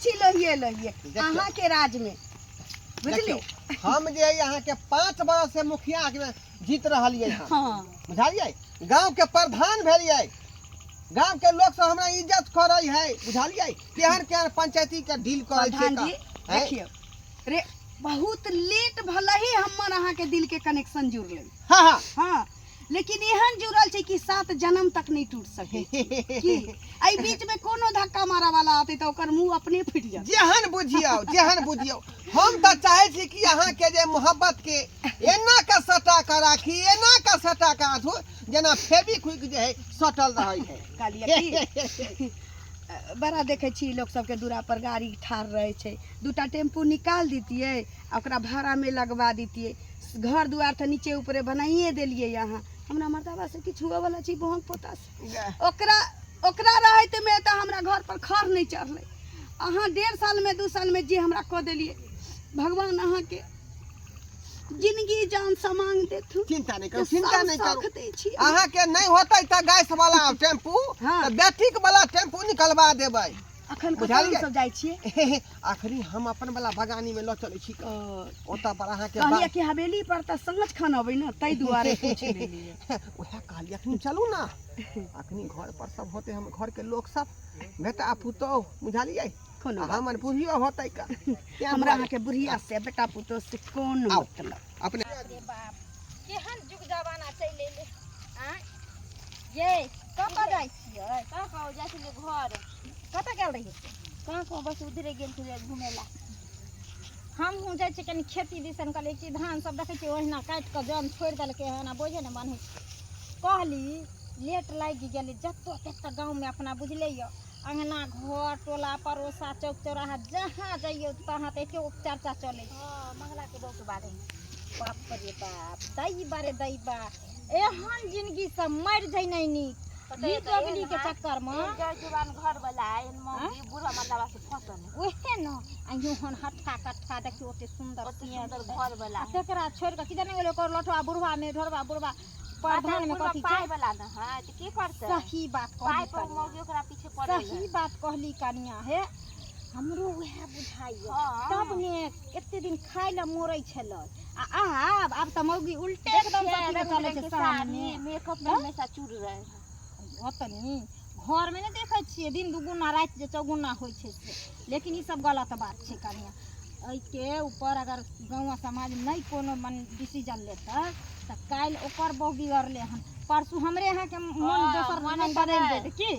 छी लोहिए लोहिए अहाँ के राज में बुझलिए हम जे यहाँ के 5 बरस से मुखिया में जीत रहलिए हाँ बुझलिए गांव के प्रधान भेलिए गांव के लोग सब हमरा इज्जत करे है बुझलिए केहन केहन पंचायती के डील करे छै प्रधान जी देखियो रे बहुत लेट भले ही हमर अहाँ के दिल के कनेक्शन जुड़ ले हां हां हाँ लेकिन एहन जुड़ल छै कि 7 जन्म तक नहीं टूट सके की आई बीच में कोनो धक्का मारा वाला आते तो ओकर मुंह अपने फट जाए जेहन बुझियो हम त चाहे छी कि अहाँ के जे मोहब्बत के एना का सटा का राखी एना का सटा का राखू जेना फेविक्विक जे है सटल रहै है कालिया की बड़ा देखे छी लोग सबके दूरा पर गाड़ी ठाड़ रहे छै दूटा टेम्पू निकाल दीतिए ओकरा भाड़ा में लगवा दीतिए घर दुआर त नीचे ऊपरे बनाइए देलिए यहाँ हमरा मर्दावा से किछु हुआ वाला छी बहन पोता से ओकरा रहत में त हमरा घर पर खर नहीं चढ़ले अहाँ 1.5 साल में 2 साल में जे हमरा क देलिए भगवान अहाँ के जिंदगी जान समांग देथु चिंता नहीं करू अहाँ के नहीं होतै त गैस वाला टेम्पू त बैटरी वाला टेम्पू निकलवा देबै अखन कतौ सब जाय छिए आखरी हम अपन वाला बगानी में ल चलै छी ओता पर अहाँ के कहलिए कि हवेली पर त सांझ खान अबै न तै दुआरे पूछ लेलिए ओहे कहलिए अखनी चलू ना अखनी घर पर सब होते हम घर के लोग सब बेटा पुतो बुझलिए हमर बुढ़ियो होतै का हमरा अहाँ के बुढ़िया से बेटा पुतो से कोन मतलब अपने बाप केहन जुग जमाना चले ले आ ये कब जाय छियै कब जाय छियै घर कत गेल रही कहाँ बस उधरे गेल छलियै घुमेला हम हूँ जाय छी कनी खेती दिसन कहलिए कि धान सब देखै छी ओहिना काटि के जन छोड़ि देलकै हन बोझे ने बान्है कहली लेट लागि गेलै जत्तो तेत्ता गाँव में अपना बुझले य अंगना घर टोला पड़ोसा चौक चौराहा जहाँ जाइयो तहाँ तो एक चर्चा चले मंगला के बहुत बारे बाप रे बाप दई बा एहन जिंदगी सब मर जाइ नहीं नीक गीतगली के चक्कर में जवान घर वाला मौगी बूढ़ा मतलब से फसल ओहे न आइयो हन हट्ठा कट्ठा देखियो ओते सुंदर घर वाला तेकरा छोड़ के किदन गेलो कर लठवा बुढ़वा में ढोरवा बुढ़वा प्रधान में कथि पाई वाला न है त की करते सही बात पाई पर मौगी ओकरा पीछे पड़े सही बात कहली कनिया हे हमरो वह बुझाइयो तब ने एते दिन खाइ ल मोरै छलै अब त मौगी उल्टे एकदम से चले छै सामने मेकअप में हमेशा चूड़ रहे होतनी घर में नहीं देखे छिए दिन दुगुना रात जे चौगुना होय छै लेकिन ई सब गलत बात छै कनिया एहि के ऊपर अगर गाँव समाज नहीं कोनो मन डिसीजन लेता त काल ओकर बहु बिगड़ले हन परसू हमरे यहाँ के मन दोसर मन बदल देते की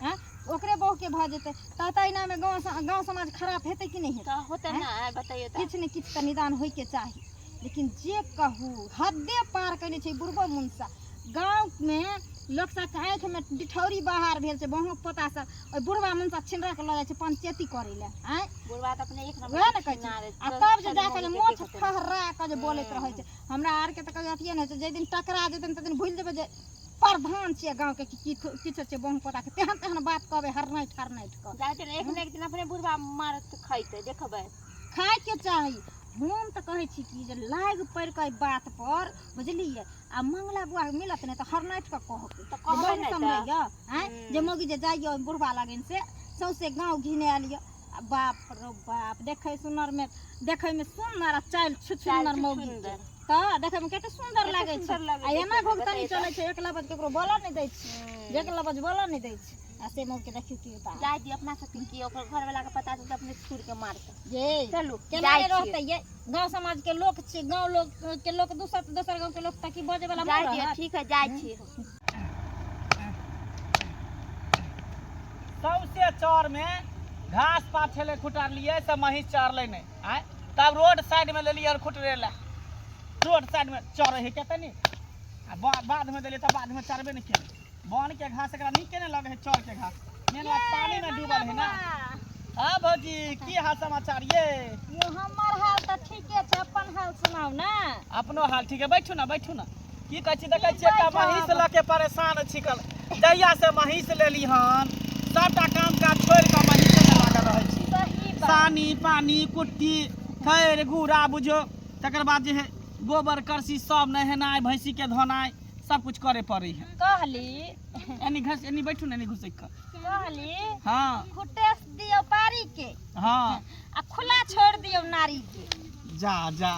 हैं ओकरे बहु के भ जेते ततैना में गाँव समाज खराब हेते कि नहीं हेते होते ना बताइए किछ ने किछ त निदान होय के चाही लेकिन जे कहू हदे पार कने छै बुढ़बो मुनसा गाँव में लोग सब आँख में डिठौरी बाहर भेल छै बहु पोता सब बुढ़वा मुनसा छिनरा के ल जाय छै पंचायती करे ले हैं बुढ़वा त अपने एक नंबर न कहै छै आ तब जे जाके जे मोछ फहरा के जे बोलैत रहै छै हमरा आर के त कहियो अथिए नै छै जे दिन टकरा जेतन त दिन भूल जेबै जे प्रधान छियै गाँव के किछ छै बहु पोता के तेहन बात कहबै हरनाइ क जाते एक न एक दिन अपने बुढ़वा मारत खैते देखबै खाय के चाही हम त कहै छी कि जे लाग पड़ के बात पर बुझलिए आ मंगला बुआ मिलत ने त हरनाइट का कहब त कहबै नै समझैया हैं जे मौगी जे जाइयो बुढ़वा लगन से सौसे गांव घिने आलियो बाप रे बाप देखै सुनर में देखै में सुनर चाल सुंदर मौगी त देखै में केते सुंदर लागे छै आ एना भोगतनी चलै छै एक लबज केकरो बोला नै दै छै एक लबज बोला नै दै छै ऐसे मौके देखियो की होता जाय दी अपना सब की ओकर घर वाला के पता चलत अपने छुर के मारते ये चलू केना रहते ये गांव समाज के लोग छी गांव लोग के लोग दूसर गांव के लोग ताकि बजे वाला मार जाय ठीक है जाय छी सौसे चौर में घास पात छले खुटार लिए सब महिष चारले नै आ तब रोड साइड में लेलिए और खुटरे ला रोड साइड में चौर है केते नी आ बाद में देलिए त बाद में चरबे नै केले बन के घास एकरा नीक ने लगे है चौर के घास मेन बात पानी में डूबल है ना हां भौजी की हाल समाचार ये हमर हाल त ठीके छै अपन हाल सुनाओ ना अपनो हाल ठीक है बैठू ना की कहै छी देखै छी का महिष ल के परेशान छिकल जहिया से महिष लेली हन सबटा काम काज छोड़ के महिष में लागल रहै छी सही बात सानी पानी कुट्टी खैर गुड़ा बुझो तकर बाद जे है गोबर करसी सब नहेनाय भैंसी के धोनाय सब कुछ करे पड़ी है कहली एनी घस एनी बैठू ना एनी घुसै क कहली हां खुटेस दियो पारी के हाँ आ खुला छोड़ दियो नारी के। जा जा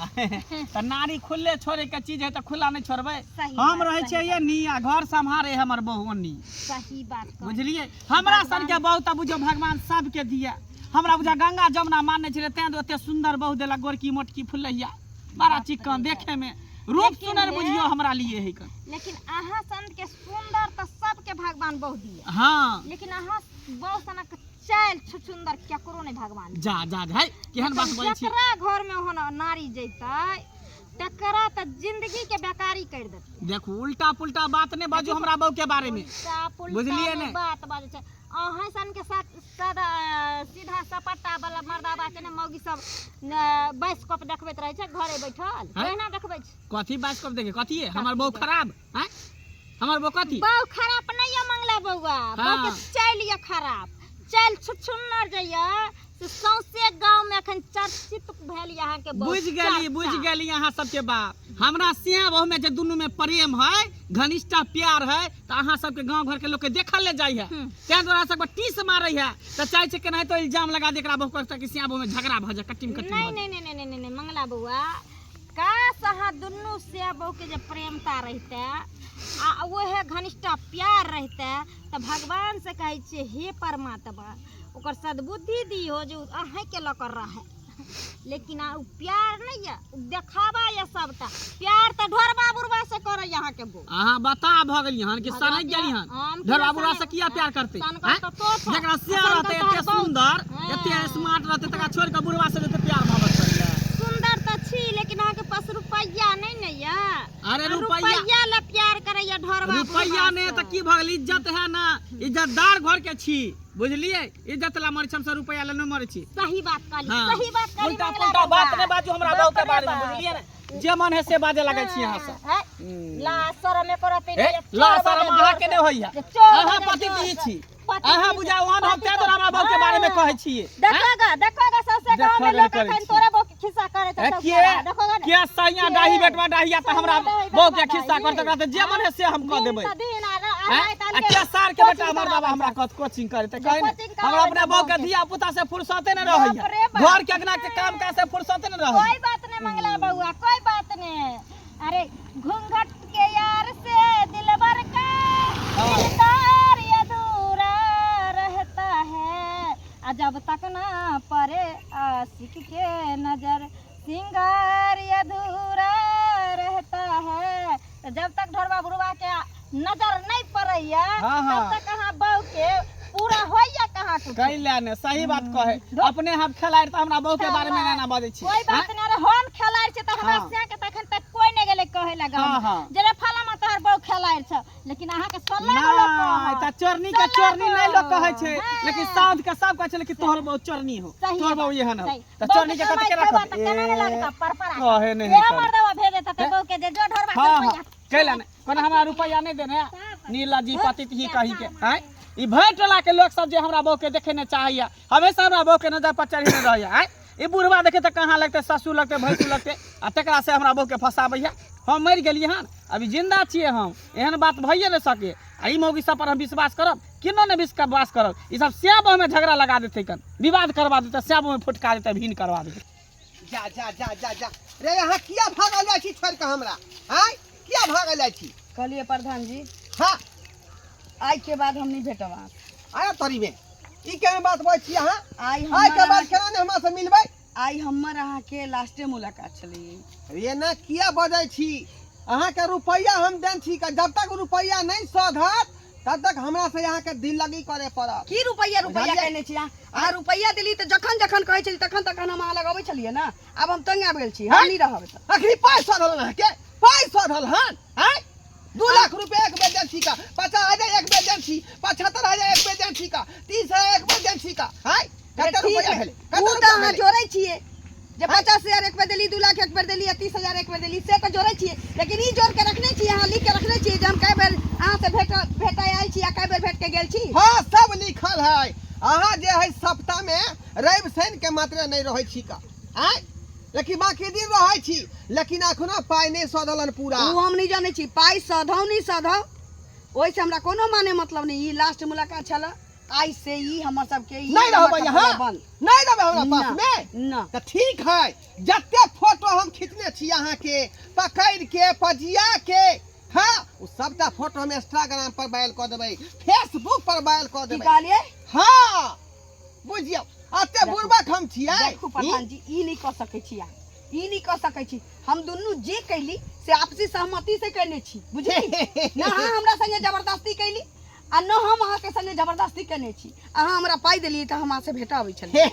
तो नारी खुले छोड़े के चीज है तो खुला नहीं छोड़बे। सही हम बात, रहे सही छियै निया घर संभारे हमर बहुनी सही बात कह। बुझलिए हमरा सन के बहु त बुझो भगवान सबके दिया। हमरा बुझा गंगा जमुना मानने छले तें तो ओते सुंदर बहु देला गोरकी मोटकी फुलैया बड़ा चिक्कन देखे में रूप सुनर बुझियो हमरा लिए है कन। लेकिन अहाँ सन के सुंदर तो सबके भगवान बहु दिया। हाँ लेकिन अहाँ बहु सनक चाल सुंदर केकरो नहीं भगवान दिया। जा जा है केहन बात बोलै छी। जकरा घर में होना नारी जैतै तकरा त जिंदगी के बेकारी कर देतै। देखू उल्टा पुल्टा बात नहीं बाजू हमरा बहु के बारे में बुझलिए ने। बात बाजे छै अहाँ सन के साथ सादा सीधा सपट्टा वाला मर्दाबा के ने मौगी सब बाइस्कोप देखबैत रहे छै घरे बैठल केना देखबै छै। कथी बाइस्कोप देखे कथी है हमर बहु खराब हैं हमर बहु कथी बहु खराब नहीं है मंगला बउआ बहु के चाल ये खराब चाल छुछुन्नर जइया से सौंसे गांव में अखन चर्चित भेल यहाँ के बहु। बुझ गेली अहाँ सबके बात। हमरा सिया बहु में जे दुनू में प्रेम है घनिष्ठा प्यार है तो अहाँ सबके गांव घर के लोग के देखल ले जाई है तें द्वारा सब टीस मारे है तो चाहे छै केना तो इल्जाम लगा दे एकरा बहु करता कि सिया बहु में झगड़ा भ जाए कटिम कटिम। नहीं नहीं नहीं नहीं नहीं मंगला बउआ काश अहाँ दुनू सिया बहु के जे प्रेमता रहते आ वह घनिष्ठा प्यार रहते तो भगवान से कहे छे हे परमात्मा ओकर सद्बुद्धि दी हो जो अहें के लकर रहे। लेकिन उ प्यार नहीं है देखावा ये सबटा प्यार तो ढोरबा बुरबा से करे यहाँ के बो। हां बता भ गेली हन कि सनक गेली हन ढोरबा बुरबा से किया प्यार करते जेकरा सिया रहते एते सुंदर एते स्मार्ट रहते तका छोड़ के बुरबा से जते प्यार मोहब्बत करे सुंदर त छी लेकिन अहाँ के पास रुपया नहीं ने या। अरे रुपया ले प्यार करे या ढोरबा रुपया ने त की भ गेल इज्जत है ना इज्जतदार घर के छी बुझलिए इज्जत ला मरे हमसे रुपया ले न मरे छी। सही बात कहली सही बात कहली उल्टा पुल्टा बात ने बाजू हमरा बहु के बारे में बुझलिए ने जे मन है से बाजे लगे छी यहां से ला शरम करते ला शरम अहाँ के ने होइया अहाँ पति दी छी अहाँ बुझाओ हम ते तोरा हमरा बहु के बारे में कहै छी। देखोगा सबसे गांव में लोग एखन तोरे बहु के खिस्सा करे त सब देखोगा के सैया डाही बेटवा डाहिया त हमरा बहु के खिस्सा करत त जे मन है से हम कह देबै। आ के सार के बेटा हमर बाबा हमरा कत कोचिंग करे त कहे हमरा अपने बहु के धिया पुता से फुर्सते न रहैया घर के अगना के काम का से फुर्सते न रहै। कोई बात नहीं मंगला बउआ कोई बात नहीं। अरे घूंघट के यार से दिलबर का दिलदार अधूरा रहता है जब तक ना परे आशिक के नजर सिंगार अधूरा रहता है। तो जब तक ढोरबा बुरबा के नजर नहीं पड़ैया तब तक कहाँ बहु के पूरा होइया कहाँ कुछ कहि लेने सही बात कहे अपने हम खेलाड़ त हमरा बहु के बारे में ना बाजै छी। कोई बात नहीं रे हम खेलाड़ छ त हमरा से के तखन तक कोई नहीं गेले कहे लगा जरे फला में तोहर बहु खेलाड़ छ लेकिन अहाँ के 16 लोग त चोरनी के चोरनी नहीं लोग कहे छै लेकिन साउथ के सब कहे छै कि तोहर बहु चोरनी हो तोहर बहु एहन हो त चोरनी के कत के रखत केना नहीं लगता परपरा कहे नहीं ये मर्दवा भेजे त बहु के जे जो ढोरबा कैला ने कोन हमरा रुपया नहीं देने नीला जी पतित ही कहि के हैं ई भैटला के लोग सब जे हमरा बहु के देखे न चाहिए हमेशा हमरा बहु के नजर पर चढ़ी न रहैया हैं ई बुढ़वा देखे त कहां लगते ससुर लगते भैंसू लगते आ तकरा से हमरा बहु के फसाबैया हम मर गेलिए हन अभी जिंदा छिए हम एहन बात भइए न सके आ ई मौगी सब पर हम विश्वास करब किनो न विश्वास करब ई सब स्या बहु में झगड़ा लगा देते कन विवाद करवा देते स्या बहु में फुटका देते भीन करवा देते। जा जा जा जा जा रे यहाँ किया भागल जाइ छी छोड़ के हमरा हैं किया भागल जाइ छी। कहलिए प्रधान जी हां आज के बाद हम नहीं भेटब आया तोरी में ई केना बात बोल छी यहाँ आई के बाद केना ने हमरा से मिलबै आई हमर अहाँ के लास्टे मुलाकात छली ये ना किया बजै छी अहाँ के रुपया हम देन छी जब तक रुपया नहीं सधत तब तक हमरा से यहाँ के दिल लगी करे पड़त। की रुपया कहने छी अहाँ रुपया दिली त जखन जखन कहै छली तखन तखन हम अहाँ लगबै छलिए ना अब हम तंग आबि गेल छी हम नहीं रहब त आखिर पैसा धल ना के पैसा धल हन हैं 2 लाख रुपया एक एजेंसी का 50,000 एक एजेंसी 75,000 एक एजेंसी का 30,000 एक एजेंसी का हैं कते रुपया भेले कते त अहाँ जोड़ै छिए जे 50,000 एक बेर देली 2 लाख एक बेर देली 30,000 एक बेर देली से तो जोड़ै छिए लेकिन ई जोड़ के रखने छिए अहाँ लिख के रखने छिए जे हम कई बेर अहाँ से भेटाय आइल छी आ कई बेर भेट के गेल छी। हां सब लिखल है अहाँ जे है सप्ताह में रवि शनि के मात्र नहीं रहै छी का हैं लेकिन बाकी दिन रहै छी लेकिन अखनो पाई नहीं सधलन पूरा उ हम नहीं जाने छी पाई सधौ नहीं सधौ ओइ से हमरा कोनो माने मतलब नहीं ई लास्ट मुलाकात छला आई से ही हमर सबके ई नहीं रहबै हमर यहाँ बंद नहीं रहबै हमरा ना, पास में ना तो ठीक है। जते फोटो हम खींचने छी यहाँ के पकड़ के पजिया के, हाँ उ सबटा फोटो हम इंस्टाग्राम पर वायरल कर देबै, फेसबुक पर वायरल कर की देबै। कहलिए हाँ बुझियौ अते देखू, बुर्बक हम छियै। देखू प्रधान जी ई नहीं कर सकै छी अहाँ, ई नहीं कर सकै छी। हम दुनू जे कैली से आपसी सहमति से कैने छी बुझली ना। अहाँ हमरा संगे जबरदस्ती कैली आ न हम अहाँ के संगे जबरदस्ती कैने छी। अहाँ हमरा पाई देलिए त हम अहाँ से भेटाबै छलिए।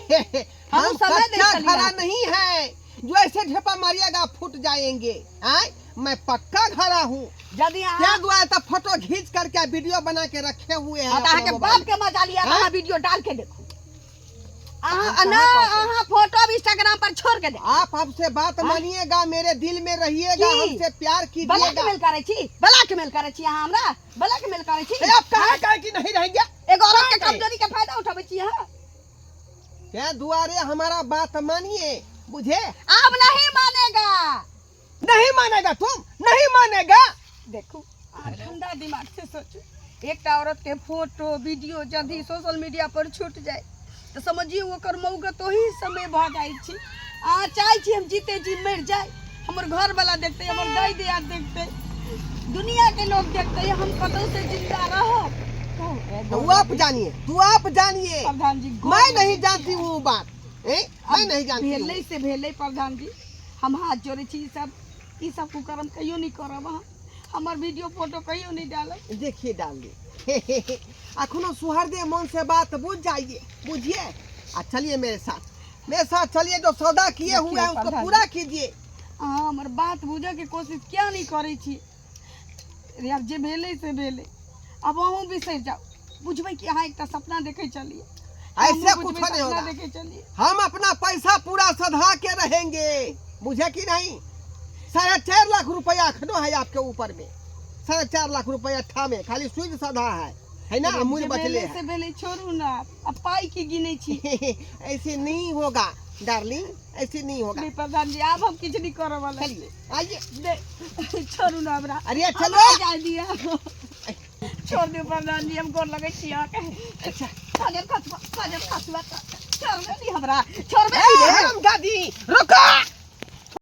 हम समय दे कच्चा चलिए घड़ा आपको। नहीं है जो ऐसे ढेपा मारिएगा फूट जाएंगे। आए मैं पक्का घड़ा हूँ। यदि क्या अहाँ दुआ तो फोटो खींच करके वीडियो बना के रखे हुए हैं अहाँ अपने के मोबाइल बाप के मजा लिया हाँ? अहाँ वीडियो डाल के देखो। अहाँ कहाँ ना पहुंचे? अहाँ फोटो अब इंस्टाग्राम पर छोड़ के दे। आप हमसे बात हाँ? मानिएगा, मेरे दिल में रहिएगा, की? हमसे प्यार कीजिएगा। ब्लैकमेल करे छी, ब्लैकमेल करे छी अहाँ हमरा, ब्लैकमेल करे छी। ए, आप कहाँ कहे कि नहीं रहेंगे? एगो औरत के कहाँ कमजोरी के फायदा उठाबै छी अहाँ। क्या दुआरे हमारा बात मानिए, बुझे? अब नहीं मानेगा। नहीं मानेगा, तुम नहीं मानेगा। देखो ठंडा दिमाग से सोचो, एक औरत के फोटो वीडियो यदि सोशल मीडिया पर छूट जाए तो समझिए ओकर मौका तो ही समय भ जाए छी। आ चाहे छी हम जीते जी मर जाए, हमर घर वाला देखते, हमर दाई दिया देखते, दुनिया के लोग देखते, हम कतौ से जिंदा रहो। तू आप जानिए, तू आप जानिए, प्रधान जी मैं नहीं जानती वो बात। मैं नहीं जानती भेले हूँ। से भेले प्रधान जी, हम हाथ जोड़े छी। ई सब कुकर्म कहियो नहीं करब अहाँ। हमर वीडियो फोटो कहियो नहीं डालब। देखिए डाल दी अखनो सुहरदे मन से बात बुझ जाइए, बुझिए। चलिए मेरे साथ चलिए, जो सौदा किए हुए हैं उसको पूरा कीजिए। हाँ हमर बात बुझे के कोशिश क्या नहीं करे छी यार। जे भेले से भेले, अब अहूँ बिसर जाओ। बुझबै कि अहाँ एकटा सपना देखे चलिए, ऐसे कुछ नहीं होगा। देखे चलिए। हम अपना पैसा पूरा सधा के रहेंगे, बुझे कि नहीं। 4.5 लाख रुपया अखनो है आपके ऊपर में, 4.5 लाख रुपया ठामे खाली सूद सधा है ना। जे मुझे बचले भेले है। से भेले छोड़ू ना, अब पाई की गिने छी। ऐसे नहीं होगा डार्लिंग, ऐसे नहीं होगा। नहीं प्रधान जी, अब हम कुछ नहीं करे वाला। चलिए आइए। दे छोड़ू ना हमरा। अरे चलो। हमरा जाए दिया। छोड़ दो प्रधान जी, हम गोर लगे छी अहाँ के। अच्छा काजल खसुआ छोड़ दे हमरा, छोड़ दे। दादी रुको।